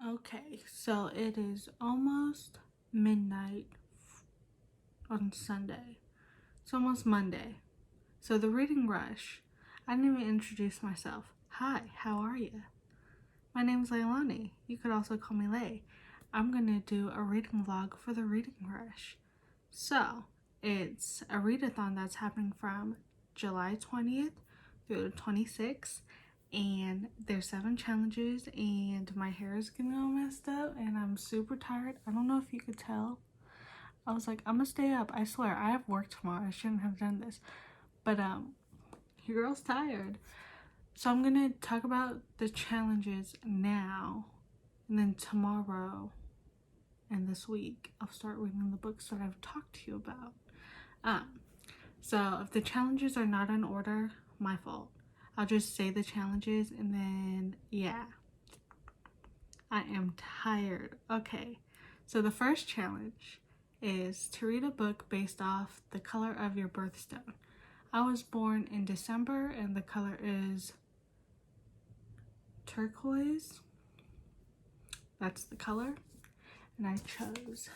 Okay, so it is almost midnight on Sunday. It's almost Monday. So the reading rush. I didn't even introduce myself. Hi, how are you? My name's Leilani. You could also call me Lay. I'm gonna do a reading vlog for the reading rush. So it's a readathon that's happening from July 20th through the 26th. And there's 7 challenges, and my hair is getting all messed up and I'm super tired. I don't know if you could tell. I was like, I'm gonna stay up. I swear, I have work tomorrow. I shouldn't have done this. But your girl's tired. So I'm gonna talk about the challenges now, and then tomorrow and this week I'll start reading the books that I've talked to you about. So if the challenges are not in order, my fault. I'll just say the challenges and then, yeah. I am tired. Okay, so the first challenge is to read a book based off the color of your birthstone. I was born in December and the color is turquoise. That's the color. And I chose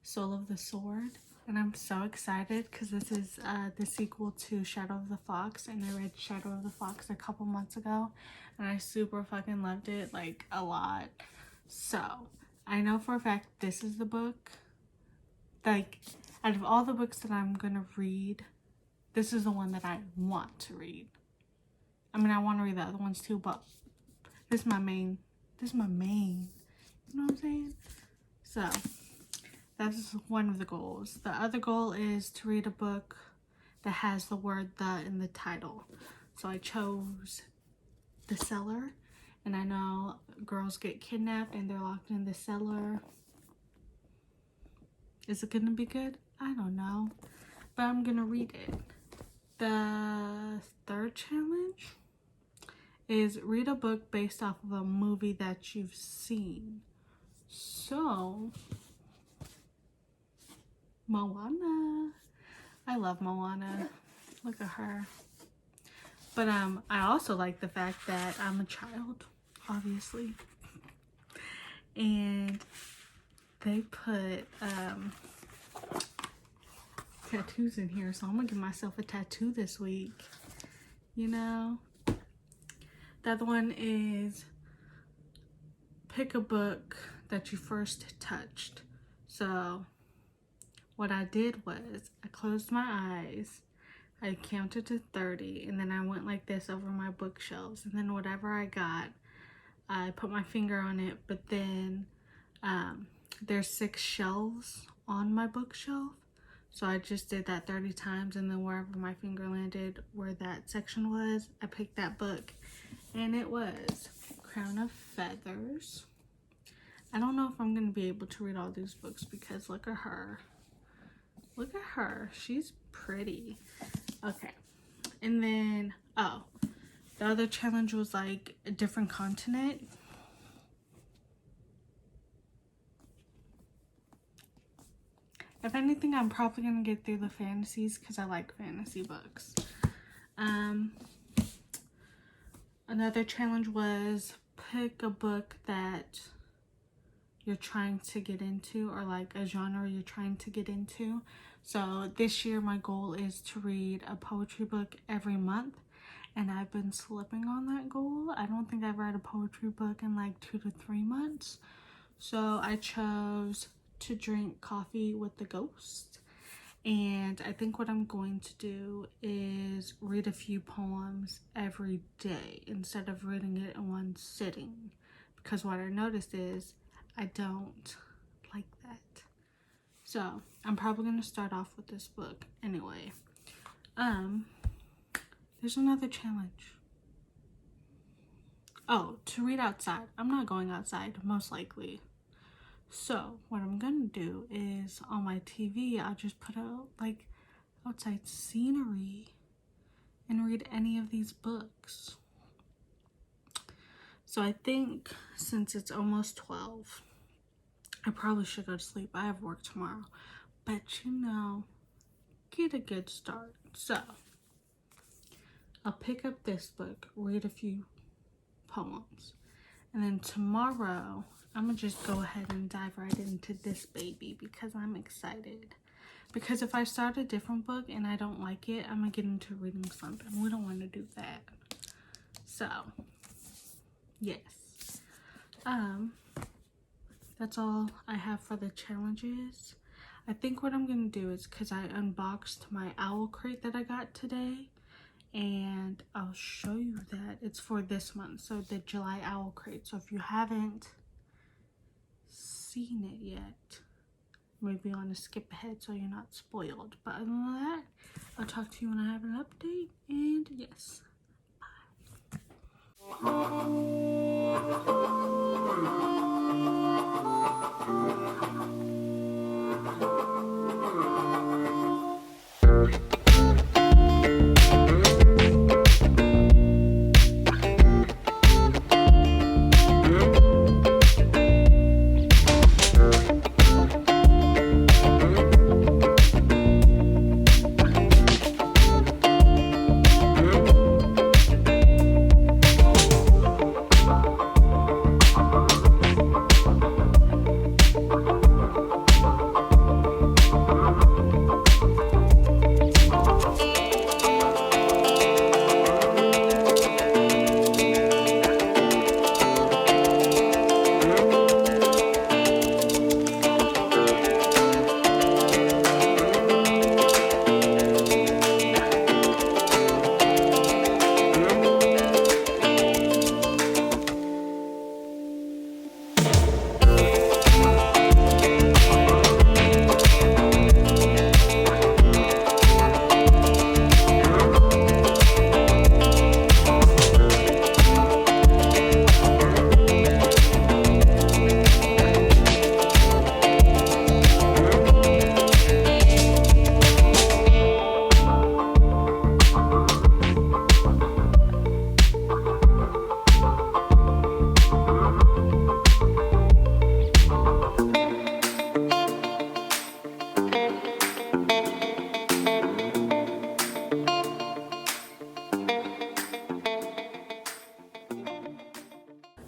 Soul of the Sword. And I'm so excited because this is the sequel to Shadow of the Fox, and I read Shadow of the Fox a couple months ago and I super fucking loved it, like, a lot. So I know for a fact this is the book, like, out of all the books that I'm gonna read, this is the one that I want to read. I mean, I want to read the other ones too, but this is my main. You know what I'm saying? So that's one of the goals. The other goal is to read a book that has the word "the" in the title. So I chose The Cellar, and I know girls get kidnapped and they're locked in the cellar. Is it gonna be good? I don't know, but I'm gonna read it. The third challenge is read a book based off of a movie that you've seen. So Moana. I love Moana. Look at her. But I also like the fact that I'm a child, obviously. And they put tattoos in here, so I'm gonna give myself a tattoo this week. You know? The other one is pick a book that you first touched. So what I did was I closed my eyes, I counted to 30, and then I went like this over my bookshelves, and then whatever I got, I put my finger on it. But then there's 6 shelves on my bookshelf, so I just did that 30 times, and then wherever my finger landed where that section was, I picked that book, and it was Crown of Feathers. I don't know if I'm gonna be able to read all these books because look at her. Look at her. She's pretty. Okay. And then, oh, the other challenge was like a different continent. If anything, I'm probably going to get through the fantasies because I like fantasy books. Another challenge was pick a book that you're trying to get into, or like a genre you're trying to get into. So this year my goal is to read a poetry book every month, and I've been slipping on that goal. I don't think I've read a poetry book in like 2 to 3 months. So I chose To Drink Coffee with the Ghost, and I think what I'm going to do is read a few poems every day instead of reading it in one sitting, because what I noticed is I don't like that. So I'm probably going to start off with this book anyway. There's another challenge. Oh, to read outside. I'm not going outside, most likely. So what I'm gonna do is on my TV, I'll just put out like outside scenery and read any of these books. So I think since it's almost 12, I probably should go to sleep. I have work tomorrow, but you know, get a good start. So I'll pick up this book, read a few poems, And then tomorrow, I'm gonna just go ahead and dive right into this baby because I'm excited. Because if I start a different book and I don't like it, I'm gonna get into reading something. We don't want to do that. So, yes. That's all I have for the challenges. I think what I'm gonna do is, because I unboxed my Owlcrate that I got today, and I'll show you that it's for this month, so the July Owlcrate. So if you haven't seen it yet, maybe you want to skip ahead so you're not spoiled. But other than that, I'll talk to you when I have an update. And yes,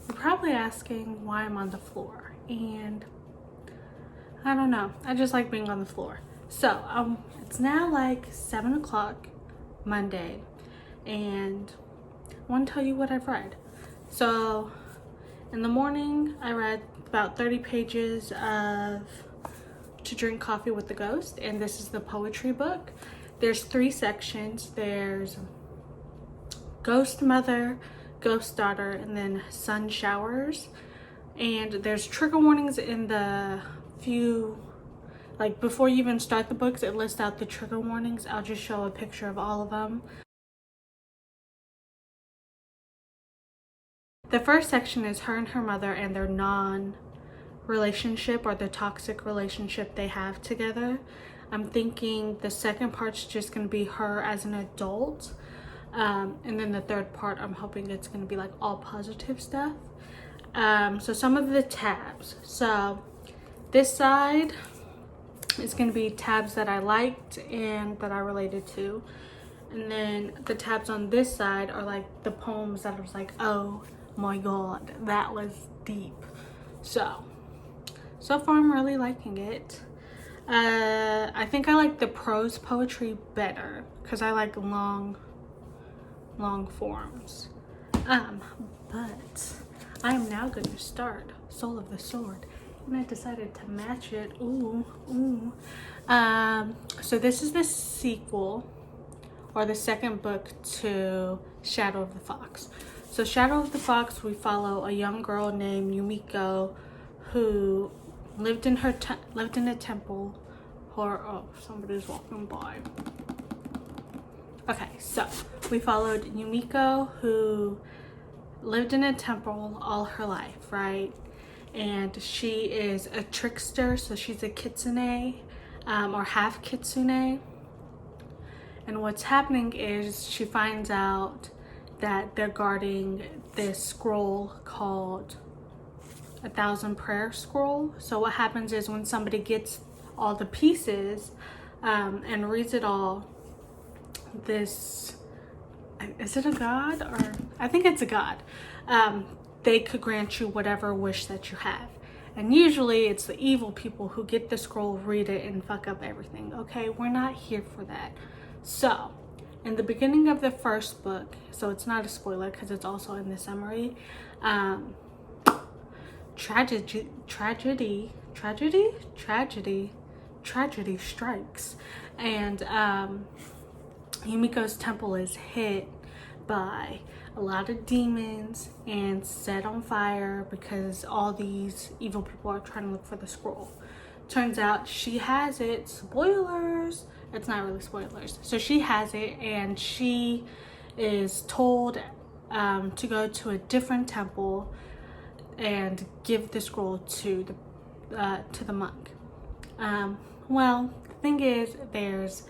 you're probably asking why I'm on the floor, and I don't know. I just like being on the floor. So it's now like 7 o'clock Monday, and I want to tell you what I've read. So in the morning, I read about 30 pages of To Drink Coffee with the Ghost, and this is the poetry book. There's 3 sections. There's Ghost Mother, Ghost Daughter, and then Sun Showers. And there's trigger warnings in the few, like before you even start the books, it lists out the trigger warnings. I'll just show a picture of all of them. The first section is her and her mother and their non-relationship, or the toxic relationship they have together. I'm thinking the second part's just going to be her as an adult. And then the third part, I'm hoping it's going to be like all positive stuff. So some of the tabs. So this side is going to be tabs that I liked and that I related to. And then the tabs on this side are like the poems that I was like, oh my god, that was deep. So far I'm really liking it. I think I like the prose poetry better because I like long forms. But I am now going to start Soul of the Sword, and I decided to match it. So this is the sequel, or the second book to Shadow of the Fox. So Shadow of the Fox, we follow a young girl named Yumiko who lived in a temple. Oh, somebody's walking by. Okay, so we followed Yumiko, who lived in a temple all her life, right? And she is a trickster, so she's a kitsune, or half kitsune. And what's happening is she finds out that they're guarding this scroll called 1,000 Prayer Scroll. So what happens is when somebody gets all the pieces and reads it all, is it a god? Or I think it's a god. they could grant you whatever wish that you have. And usually it's the evil people who get the scroll, read it, and fuck up everything. Okay, we're not here for that. So, in the beginning of the first book, so it's not a spoiler because it's also in the summary, tragedy strikes, and Yumiko's temple is hit by a lot of demons and set on fire because all these evil people are trying to look for the scroll. Turns out she has it. Spoilers. It's not really spoilers. So she has it, and she is told to go to a different temple and give the scroll to the monk. Well, the thing is, there's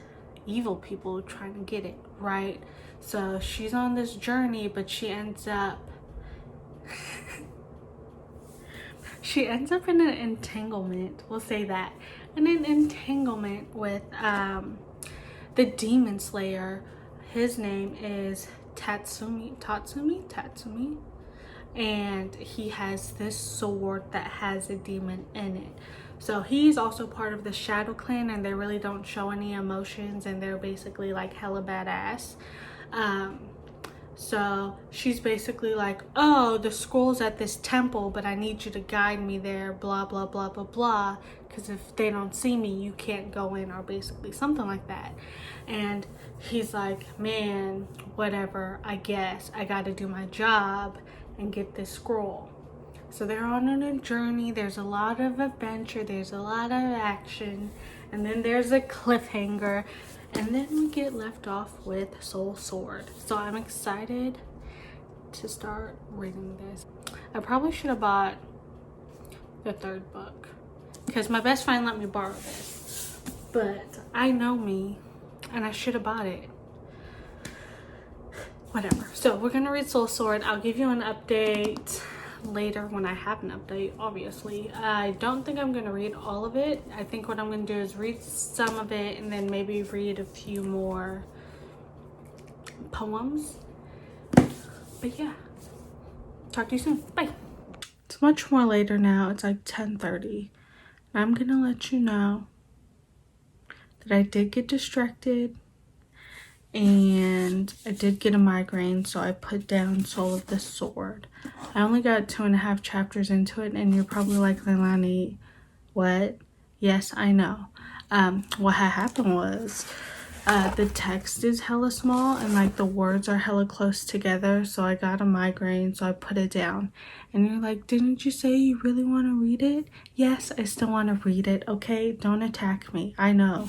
evil people trying to get it, right? So she's on this journey, but she ends up in an entanglement, we'll say that, in an entanglement with the demon slayer. His name is Tatsumi, and he has this sword that has a demon in it. So he's also part of the Shadow Clan, and they really don't show any emotions, and they're basically like hella badass. So she's basically like, oh, the scroll's at this temple, but I need you to guide me there, blah, blah, blah, blah, blah, because if they don't see me, you can't go in, or basically something like that. And he's like, man, whatever, I guess I got to do my job and get this scroll. So they're on a journey. There's a lot of adventure, there's a lot of action, and then there's a cliffhanger. And then we get left off with Soul Sword. So I'm excited to start reading this. I probably should have bought the third book because my best friend let me borrow this. But I know me, and I should have bought it. Whatever. So we're going to read Soul Sword. I'll give you an update later when I have an update, obviously. I don't think I'm going to read all of it. I think what I'm going to do is read some of it and then maybe read a few more poems. But yeah, talk to you soon. Bye. It's much more later now. It's like 10:30. I'm going to let you know that I did get distracted and I did get a migraine, so I put down Soul of the Sword. I only got 2.5 chapters into it, and you're probably like, Leilani, what? Yes, I know. What had happened was the text is hella small and like the words are hella close together, so I got a migraine, so I put it down. And you're like, didn't you say you really want to read it? Yes, I still want to read it, okay? Don't attack me. I know.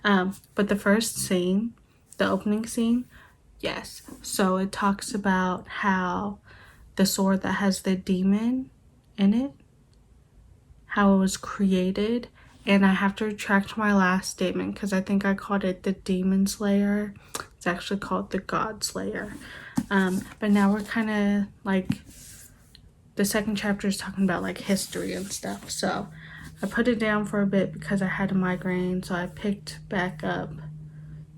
But the first scene, the opening scene, yes. So it talks about how the sword that has the demon in it, how it was created. And I have to retract my last statement because I think I called it the Demon Slayer. It's actually called the God Slayer. But now we're kind of like, the second chapter is talking about like history and stuff. So I put it down for a bit because I had a migraine. So I picked back up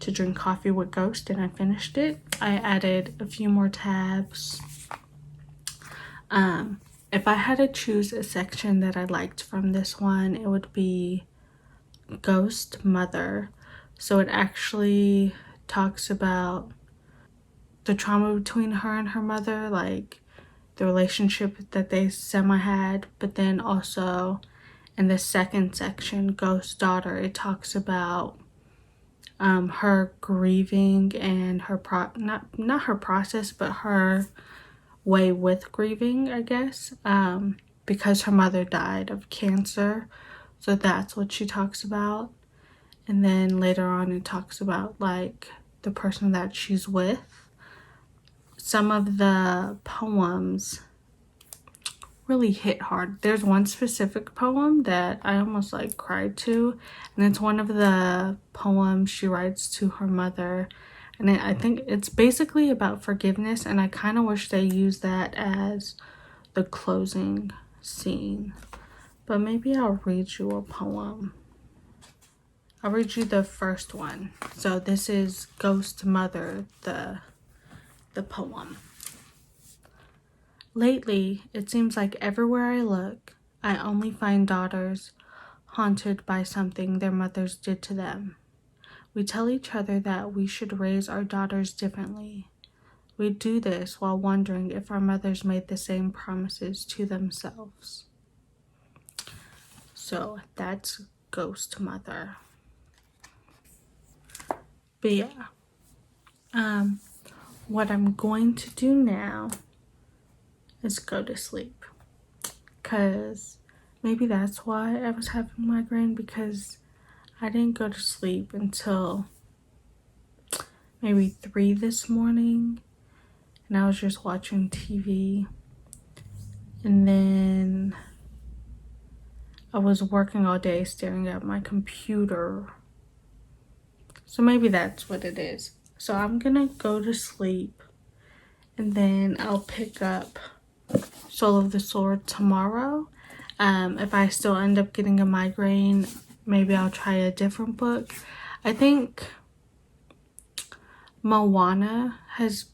to drink coffee with Ghost, and I finished it. I added a few more tabs. If I had to choose a section that I liked from this one, it would be Ghost Mother. So it actually talks about the trauma between her and her mother, like the relationship that they semi had, but then also in the second section, Ghost Daughter, it talks about her grieving and her not her process, but her way with grieving, I guess, because her mother died of cancer. So that's what she talks about. And then later on it talks about like the person that she's with. Some of the poems really hit hard. There's one specific poem that I almost like cried to, and it's one of the poems she writes to her mother. And I think it's basically about forgiveness, and I kind of wish they used that as the closing scene. But maybe I'll read you a poem. I'll read you the first one. So this is Ghost Mother, the poem. Lately, it seems like everywhere I look, I only find daughters haunted by something their mothers did to them. We tell each other that we should raise our daughters differently. We do this while wondering if our mothers made the same promises to themselves. So that's Ghost Mother. But yeah, what I'm going to do now is go to sleep. Because maybe that's why I was having migraine, because I didn't go to sleep until maybe 3 this morning. And I was just watching TV. And then I was working all day staring at my computer. So maybe that's what it is. So I'm gonna go to sleep. And then I'll pick up Soul of the Sword tomorrow. If I still end up getting a migraine, maybe I'll try a different book. I think Moana has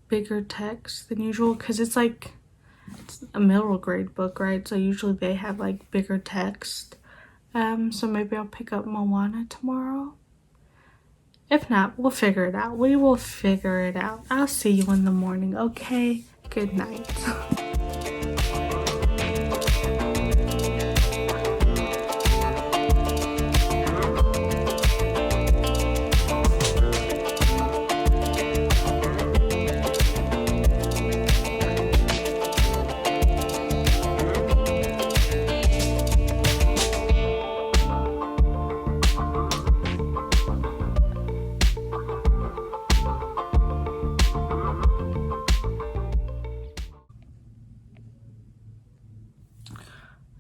bigger text than usual because it's like a middle grade book, right? So usually they have like bigger text. So maybe I'll pick up Moana tomorrow. If not, we'll figure it out. We will figure it out. I'll see you in the morning, okay? Good night.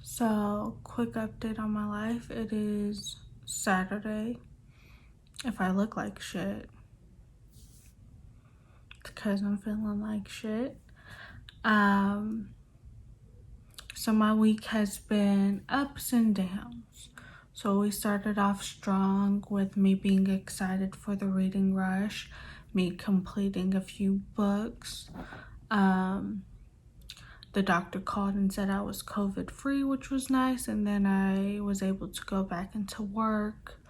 So, quick update on my life. It is Saturday. If I look like shit, it's because I'm feeling like shit. So my week has been ups and downs. So we started off strong with me being excited for the reading rush, me completing a few books. The doctor called and said I was COVID free, which was nice, and then I was able to go back into work.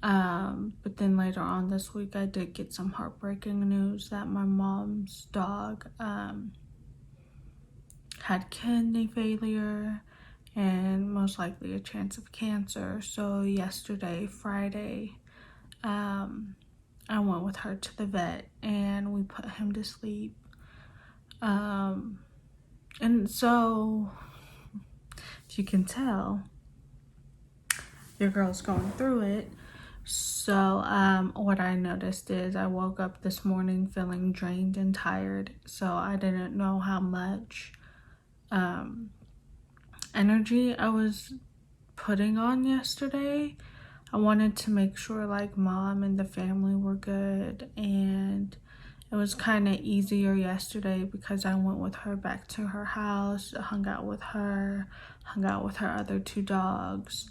But then later on this week I did get some heartbreaking news that my mom's dog had kidney failure and most likely a chance of cancer. So yesterday, Friday, I went with her to the vet and we put him to sleep. And so, if you can tell, your girl's going through it. So, what I noticed is I woke up this morning feeling drained and tired. So, I didn't know how much energy I was putting on yesterday. I wanted to make sure like mom and the family were good, and it was kind of easier yesterday because I went with her back to her house, hung out with her other 2 dogs,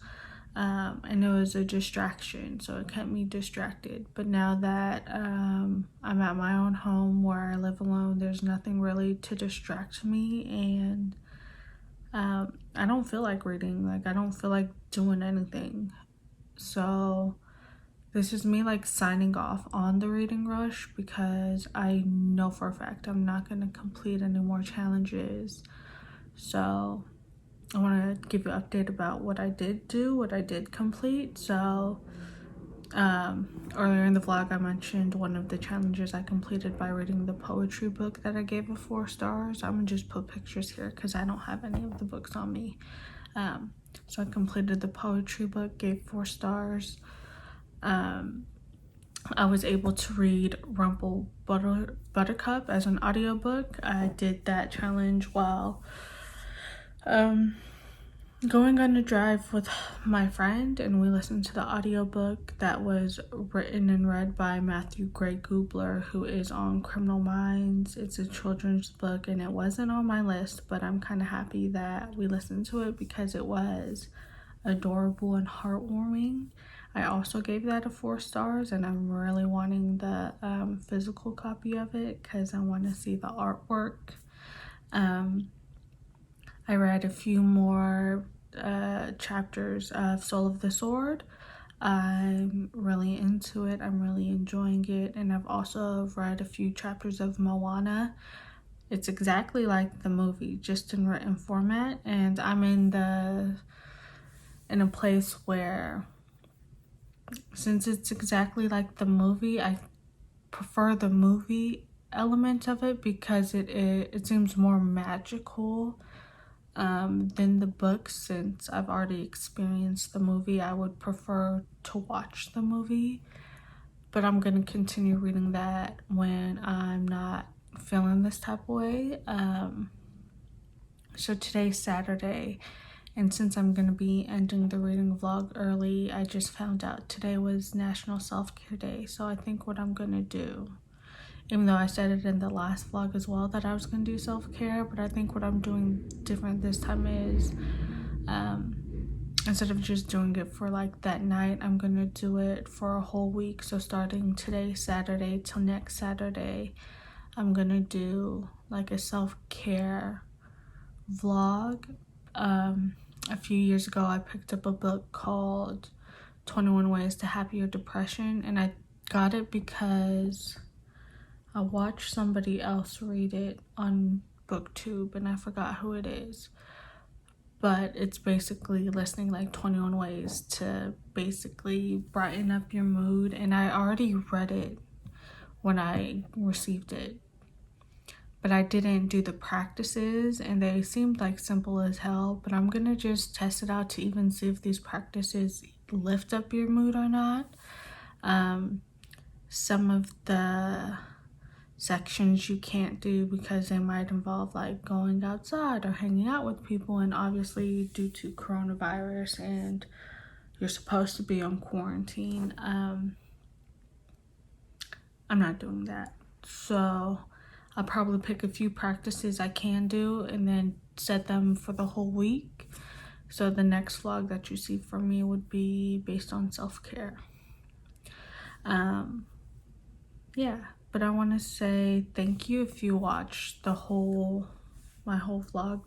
and it was a distraction, so it kept me distracted. But now that I'm at my own home where I live alone, there's nothing really to distract me, and I don't feel like reading. Like, I don't feel like doing anything. So this is me like signing off on the reading rush because I know for a fact I'm not going to complete any more challenges. So I want to give you an update about what I did do, what I did complete. So earlier in the vlog I mentioned one of the challenges I completed by reading the poetry book that I gave a 4 stars. I'm gonna just put pictures here because I don't have any of the books on me. So I completed the poetry book, gave 4 stars. I was able to read Buttercup as an audiobook. I did that challenge while going on a drive with my friend, and we listened to the audiobook that was written and read by Matthew Gray Gubler, who is on Criminal Minds. It's a children's book and it wasn't on my list, but I'm kind of happy that we listened to it because it was adorable and heartwarming. I also gave that a 4 stars, and I'm really wanting the physical copy of it because I want to see the artwork. I read a few more chapters of Soul of the Sword. I'm really into it. I'm really enjoying it. And I've also read a few chapters of Moana. It's exactly like the movie, just in written format. And I'm in a place where, since it's exactly like the movie, I prefer the movie element of it because it seems more magical than the book. Since I've already experienced the movie, I would prefer to watch the movie, but I'm gonna continue reading that when I'm not feeling this type of way. So today's Saturday, and since I'm gonna be ending the reading vlog early, I just found out today was National Self-Care Day. So I think what I'm gonna do, even though I said it in the last vlog as well that I was gonna do self-care, but I think what I'm doing different this time is instead of just doing it for like that night, I'm gonna do it for a whole week. So starting today, Saturday, till next Saturday, I'm gonna do like a self-care vlog. A few years ago, I picked up a book called 21 Ways to Happier Depression, and I got it because I watched somebody else read it on BookTube, and I forgot who it is. But it's basically listing like 21 ways to basically brighten up your mood. And I already read it when I received it, but I didn't do the practices, and they seemed like simple as hell. But I'm gonna just test it out to even see if these practices lift up your mood or not. Some of the sections you can't do because they might involve like going outside or hanging out with people, and obviously due to coronavirus and you're supposed to be on quarantine, I'm not doing that. So I'll probably pick a few practices I can do and then set them for the whole week. So the next vlog that you see from me would be based on self-care. Yeah, but I want to say thank you if you watched my whole vlog.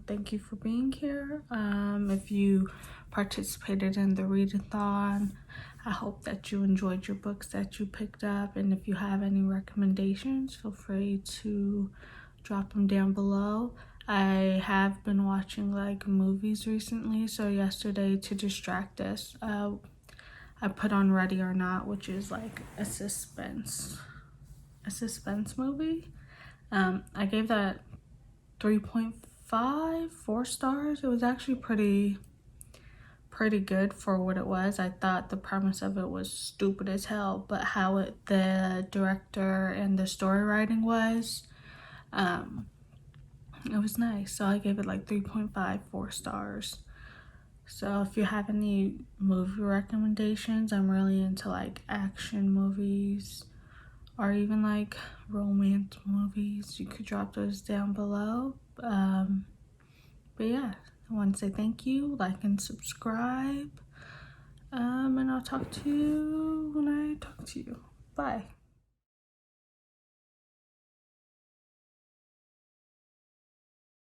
Thank you for being here. If you participated in the readathon, I hope that you enjoyed your books that you picked up, and if you have any recommendations, feel free to drop them down below. I have been watching like movies recently, so yesterday, to distract us, I put on Ready or Not, which is like a suspense movie. I gave that 3.5, 4 stars. It was actually pretty good for what it was. I thought the premise of it was stupid as hell, but how the director and the story writing was, it was nice. So I gave it like 3.5, 4 stars. So if you have any movie recommendations, I'm really into like action movies or even like romance movies. You could drop those down below. But yeah, I want to say thank you, like and subscribe. And I'll talk to you when I talk to you. Bye.